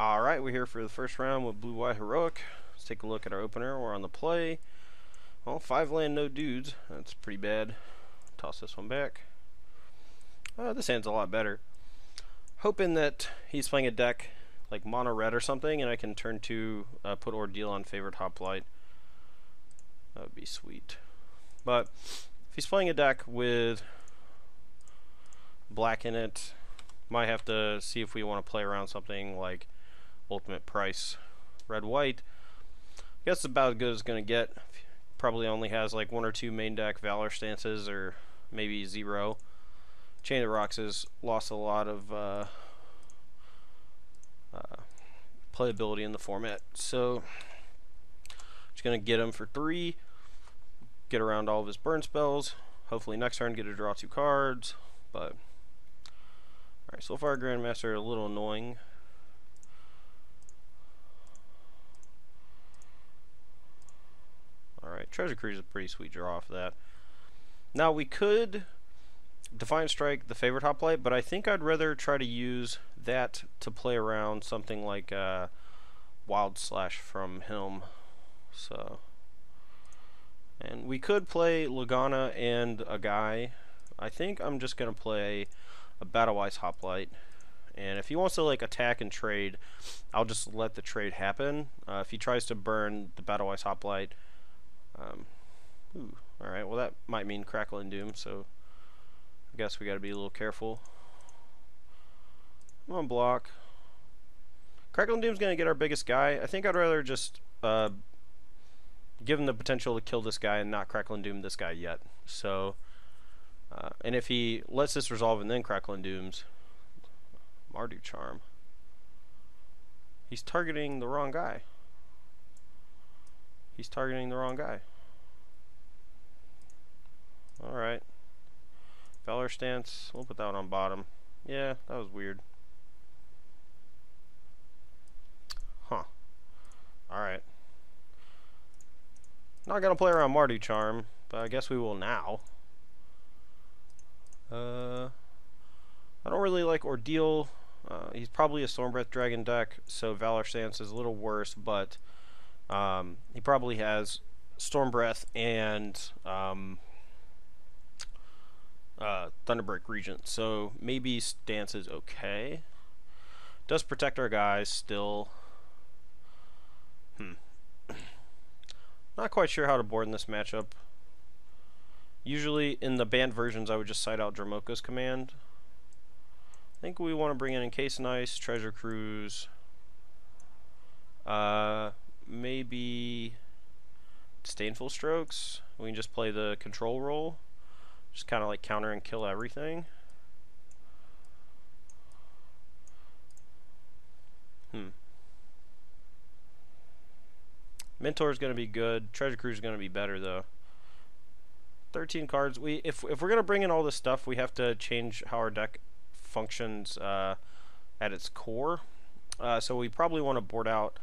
Alright, we're here for the first round with Blue White Heroic. Let's take a look at our opener. We're on the play. Well, 5 land, no dudes. That's pretty bad. Toss this one back. This hand's a lot better. Hoping that he's playing a deck like mono red or something, and I can turn to put Ordeal on favorite hoplite. That would be sweet. But if he's playing a deck with black in it, might have to see if we want to play around something like ultimate price red white. I guess it's about as good as it's going to get. Probably only has like 1 or 2 main deck Valor stances, or maybe 0. Chain of Rocks has lost a lot of playability in the format, so just going to get him for 3, get around all of his burn spells, hopefully next turn get to draw 2 cards. But alright, so far Grandmaster a little annoying. Alright, Treasure Cruise is a pretty sweet draw off that. Now we could Defiant Strike the favorite hoplite, but I think I'd rather try to use that to play around something like Wild Slash from him. So, and we could play Lagana and a guy. I think I'm just gonna play a Battlewise hoplite, and if he wants to like attack and trade, I'll just let the trade happen. If he tries to burn the Battlewise hoplite, alright, well that might mean Crackle and Doom, so I guess we gotta be a little careful. I'm gonna block. Crackle and Doom's gonna get our biggest guy. I think I'd rather just give him the potential to kill this guy and not Crackle and Doom this guy yet. So, and if he lets this resolve and then Crackle and Doom's Mardu Charm, he's targeting the wrong guy. He's targeting the wrong guy. Alright. Valor Stance, we'll put that one on bottom. Yeah, that was weird. Huh. Alright. Not gonna play around Mardu Charm, but I guess we will now. I don't really like Ordeal. He's probably a Stormbreath Dragon deck, so Valor Stance is a little worse, but he probably has Stormbreath and Thunderbreak Regent, so maybe Stance is okay. Does protect our guys still. Not quite sure how to board in this matchup. Usually in the banned versions I would just cite out Dramoka's command. I think we want to bring in Encase Nice, Treasure Cruise, maybe Disdainful Strokes. We can just play the control role, just kind of like counter and kill everything. Mentor is going to be good. Treasure Cruise is going to be better though. 13 cards. If we're going to bring in all this stuff, we have to change how our deck functions at its core. So we probably want to board out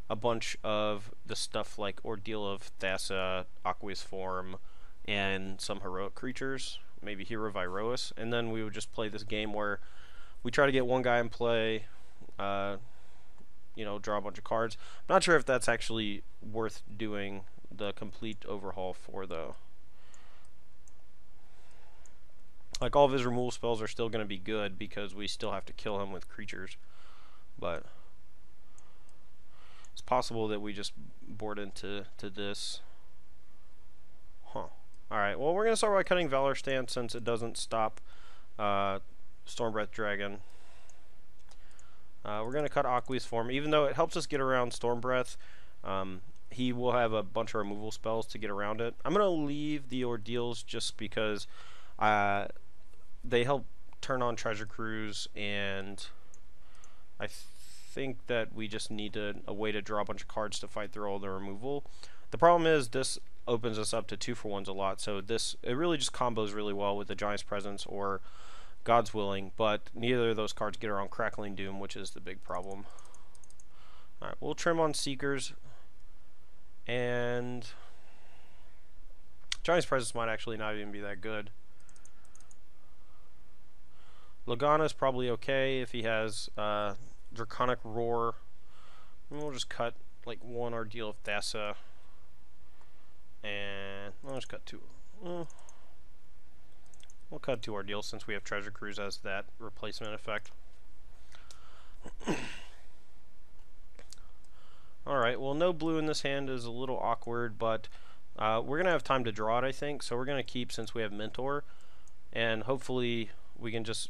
a bunch of the stuff like Ordeal of Thassa, Aqueous Form, and some heroic creatures, maybe Hero Virois, and then we would just play this game where we try to get one guy in play, you know, draw a bunch of cards. I'm not sure if that's actually worth doing the complete overhaul for though. Like, all of his removal spells are still going to be good because we still have to kill him with creatures, but it's possible that we just board into this. Alright, well, we're going to start by cutting Valor Stance since it doesn't stop Stormbreath Dragon. We're going to cut Aqueous Form. Even though it helps us get around Stormbreath, he will have a bunch of removal spells to get around it. I'm going to leave the Ordeals just because they help turn on Treasure Cruise, and I think that we just need a way to draw a bunch of cards to fight through all the removal. The problem is this opens us up to 2-for-1s a lot, so it really just combos really well with the Giant's Presence or God's Willing, but neither of those cards get around Crackling Doom, which is the big problem. Alright, we'll trim on Seekers, and Giant's Presence might actually not even be that good. Lagana is probably okay if he has Draconic Roar And we'll just cut like one Ordeal of Thassa, and I'll just cut two. We'll cut two Ordeals since we have Treasure Cruise as that replacement effect. Alright, well, no blue in this hand is a little awkward, but we're going to have time to draw it, I think, so we're going to keep since we have Mentor, and hopefully we can just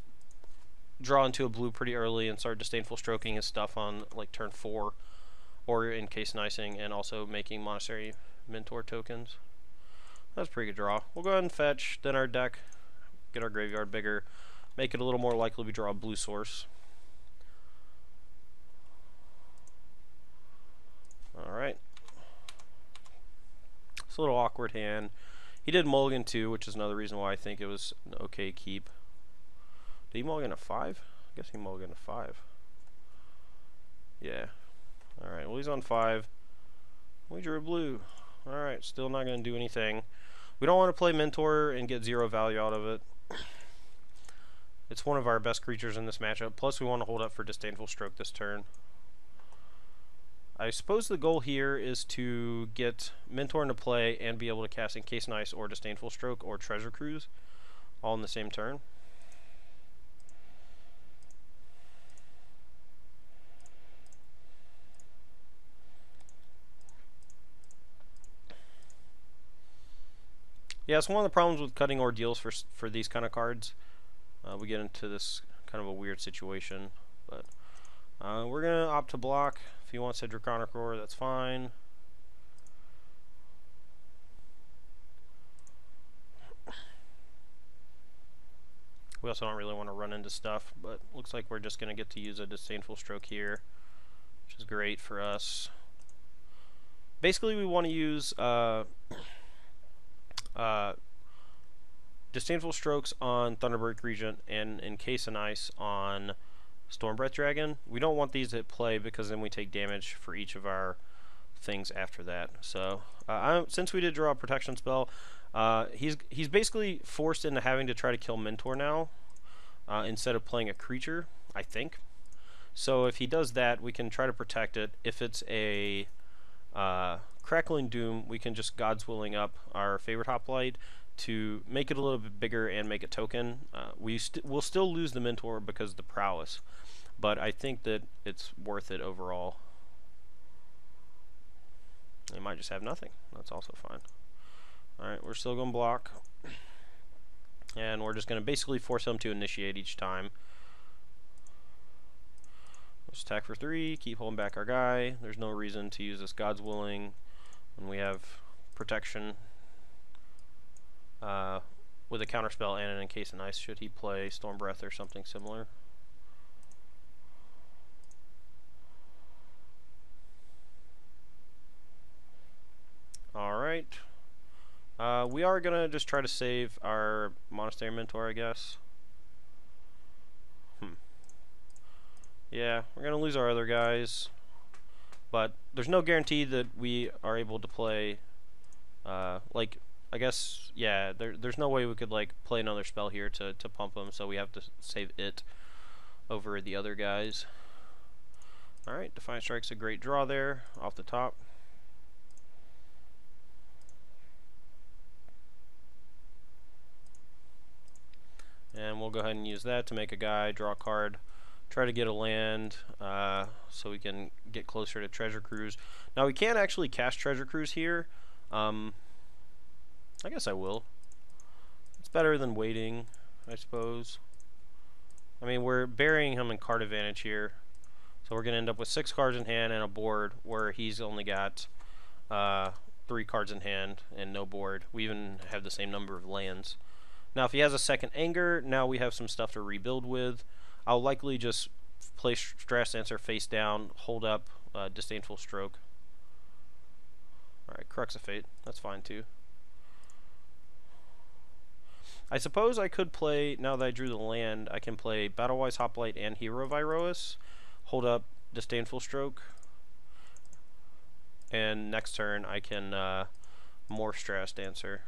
draw into a blue pretty early and start Disdainful Stroking his stuff on like turn 4, or Encased in Icing, and also making Monastery Mentor tokens. That's a pretty good draw. We'll go ahead and fetch, then our deck, get our graveyard bigger, make it a little more likely we draw a blue source. Alright. It's a little awkward hand. He did mulligan too, which is another reason why I think it was an okay keep. Did he mulligan a 5? I guess he mulligan a 5. Yeah. Alright, well he's on 5. We drew a blue. Alright, still not going to do anything. We don't want to play Mentor and get 0 value out of it. It's one of our best creatures in this matchup. Plus we want to hold up for Disdainful Stroke this turn. I suppose the goal here is to get Mentor into play and be able to cast Encased in Ice or Disdainful Stroke or Treasure Cruise all in the same turn. Yeah, it's one of the problems with cutting Ordeals for these kind of cards. We get into this kind of a weird situation, but we're going to opt to block. If he wants a Draconic Roar, that's fine. We also don't really want to run into stuff, but looks like we're just going to get to use a Disdainful Stroke here, which is great for us. Basically, we want to use Disdainful Strokes on Thunderbreak Regent and Encased in Ice on Stormbreath Dragon. We don't want these at play because then we take damage for each of our things after that. So since we did draw a protection spell, he's basically forced into having to try to kill Mentor now instead of playing a creature, I think. So if he does that, we can try to protect it. If it's a Crackling Doom, we can just God's Willing up our favorite Hoplite to make it a little bit bigger and make a token. We'll still lose the Mentor because of the prowess, but I think that it's worth it overall. They might just have nothing. That's also fine. Alright, we're still going to block. And we're just going to basically force him to initiate each time. Let's attack for 3, keep holding back our guy. There's no reason to use this God's Willing when we have protection with a counterspell and an Encased in Ice should he play Stormbreath or something similar. Alright. We are going to just try to save our Monastery Mentor, I guess. Yeah, we're going to lose our other guys. But there's no guarantee that we are able to play, like, I guess, yeah, there's no way we could, like, play another spell here to pump them, so we have to save it over the other guys. Alright, Defiant Strike's a great draw there, off the top. And we'll go ahead and use that to make a guy, draw a card, try to get a land so we can get closer to Treasure Cruise. Now we can't actually cast Treasure Cruise here. I guess I will. It's better than waiting, I suppose. I mean, we're burying him in card advantage here. So we're going to end up with 6 cards in hand and a board where he's only got 3 cards in hand and no board. We even have the same number of lands. Now if he has a second Anger, now we have some stuff to rebuild with. I'll likely just play Stress Dancer face down, hold up Disdainful Stroke. Alright, Crux of Fate. That's fine too. I suppose I could play, now that I drew the land, I can play Battlewise Hoplite and Hero of Iroas, hold up Disdainful Stroke, and next turn I can morph Stress Dancer.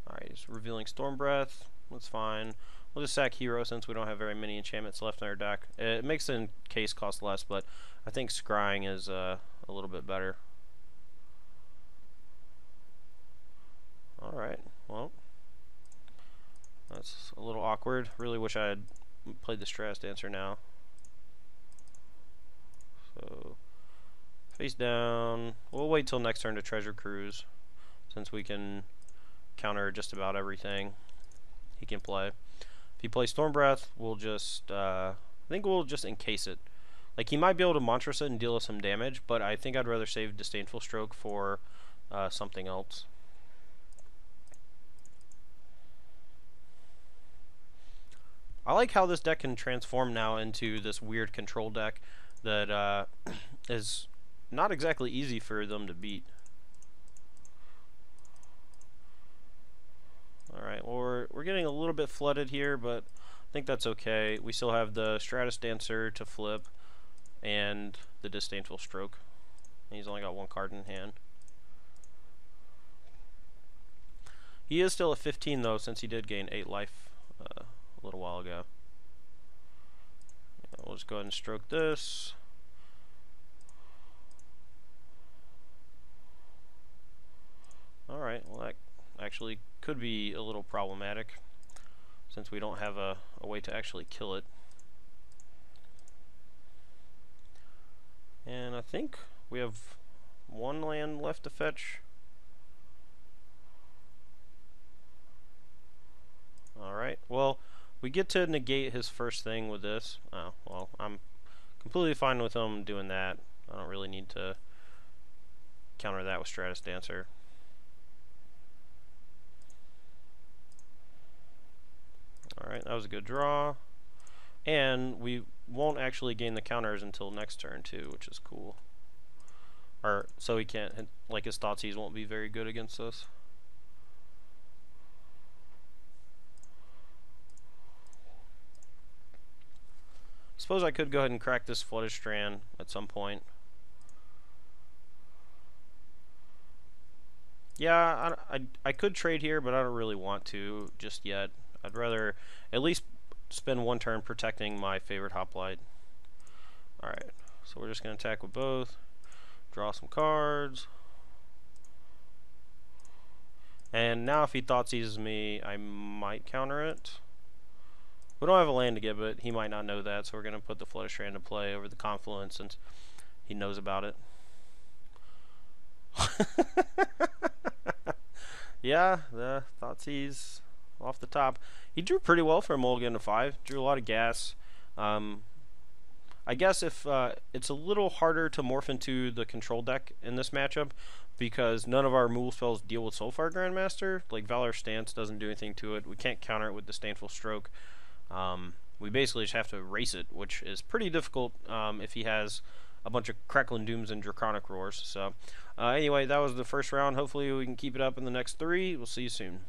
Alright, Revealing Storm Breath. That's fine. We'll just sack Hero since we don't have very many enchantments left in our deck. It makes the encase cost less, but I think scrying is a little bit better. Alright, well, that's a little awkward. Really wish I had played the Stratus Dancer now. So, face down. We'll wait till next turn to Treasure Cruise, since we can counter just about everything he can play. If he plays Storm Breath, we'll just, I think we'll just encase it. Like, he might be able to Monstrous it and deal us some damage, but I think I'd rather save Disdainful Stroke for something else. I like how this deck can transform now into this weird control deck that is not exactly easy for them to beat. Alright, well we're getting a little bit flooded here, but I think that's okay. We still have the Stratus Dancer to flip and the Disdainful Stroke. He's only got one card in hand. He is still at 15 though, since he did gain 8 life a little while ago. Yeah, we'll just go ahead and stroke this. Alright, well that actually could be a little problematic since we don't have a way to actually kill it. And I think we have one land left to fetch. Alright, well, we get to negate his first thing with this. Oh, well, I'm completely fine with him doing that. I don't really need to counter that with Stratus Dancer. Alright, that was a good draw. And we won't actually gain the counters until next turn too, which is cool. Or, so he can't hit, like his Thoughtseize won't be very good against us. Suppose I could go ahead and crack this Flooded Strand at some point. Yeah, I could trade here, but I don't really want to just yet. I'd rather at least spend one turn protecting my favorite Hoplite. Alright, so we're just going to attack with both. Draw some cards. And now if he Thoughtseizes me, I might counter it. We don't have a land to give it. He might not know that, so we're going to put the Flooded Strand to play over the Confluence since he knows about it. Yeah, the Thoughtseize off the top. He drew pretty well for a mulligan to 5. Drew a lot of gas. I guess if it's a little harder to morph into the control deck in this matchup because none of our removal spells deal with Soulfire Grandmaster. Like Valor Stance doesn't do anything to it. We can't counter it with Disdainful Stroke. We basically just have to erase it, which is pretty difficult if he has a bunch of Crackling Dooms and Draconic Roars. So anyway, that was the first round. Hopefully we can keep it up in the next 3. We'll see you soon.